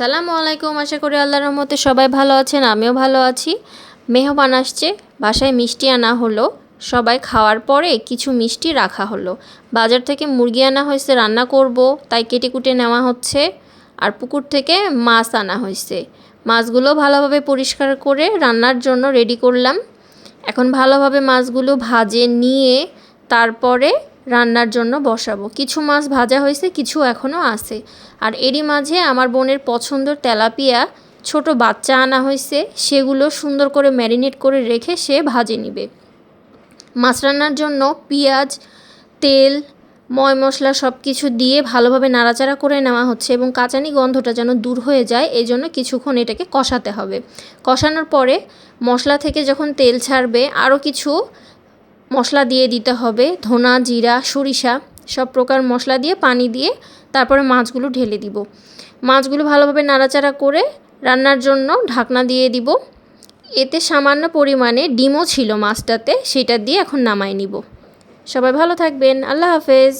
আসসালামু আলাইকুম। আশা করি আল্লাহর রহমতে সবাই ভালো আছেন, আমিও ভালো আছি। মেহমান আসছে, বাসায় মিষ্টি আনা হলো। সবাই খাওয়ার পরে কিছু মিষ্টি রাখা হলো। বাজার থেকে মুরগি আনা হয়েছে, রান্না করব, তাই কেটে কুটে নেওয়া হচ্ছে। আর পুকুর থেকে মাছ আনা হয়েছে। মাছগুলো ভালোভাবে পরিষ্কার করে রান্নার জন্য রেডি করলাম। এখন ভালোভাবে মাছগুলো ভেজে নিয়ে তারপরে রান্নার জন্য বসাবো। কিছু মাছ ভাজা হয়েছে, কিছু এখনও আছে। আর এরই মাঝে আমার বোনের পছন্দের তেলাপিয়া ছোট বাচ্চা আনা হয়েছে, সেগুলো সুন্দর করে ম্যারিনেট করে রেখে সে ভাজে নিবে। মাছ রান্নার জন্য পেঁয়াজ, তেল, ময় মশলা সব কিছু দিয়ে ভালোভাবে নাড়াচাড়া করে নেওয়া হচ্ছে এবং কাঁচানি গন্ধটা যেন দূর হয়ে যায়, এই জন্য কিছুক্ষণ এটাকে কষাতে হবে। কষানোর পরে মশলা থেকে যখন তেল ছাড়বে আরও কিছু মশলা দিয়ে দিতে হবে, ধনা, জিরা, সরিষা সব প্রকার মশলা দিয়ে পানি দিয়ে তারপরে মাছগুলো ঢেলে দিব। মাছগুলো ভালোভাবে নাড়াচাড়া করে রান্নার জন্য ঢাকনা দিয়ে দিব। এতে সামান্য পরিমাণে ডিমও ছিল মাছটাতে, সেটা দিয়ে এখন নামাই নিব। সবাই ভালো থাকবেন। আল্লাহ হাফেজ।